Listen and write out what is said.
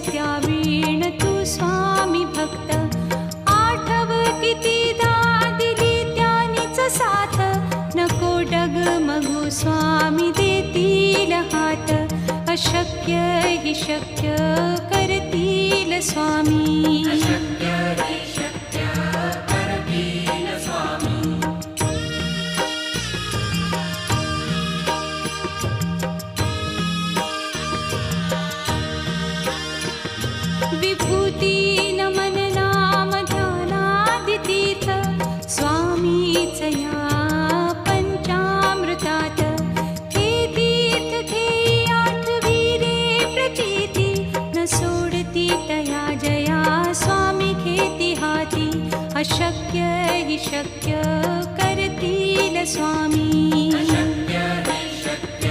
त्या वीण तू स्वामी भक्त आठव कितीदा दिली त्यानीच साथ नको डगमगू स्वामी देतील हात अशक्य हि शक्य करतील स्वामी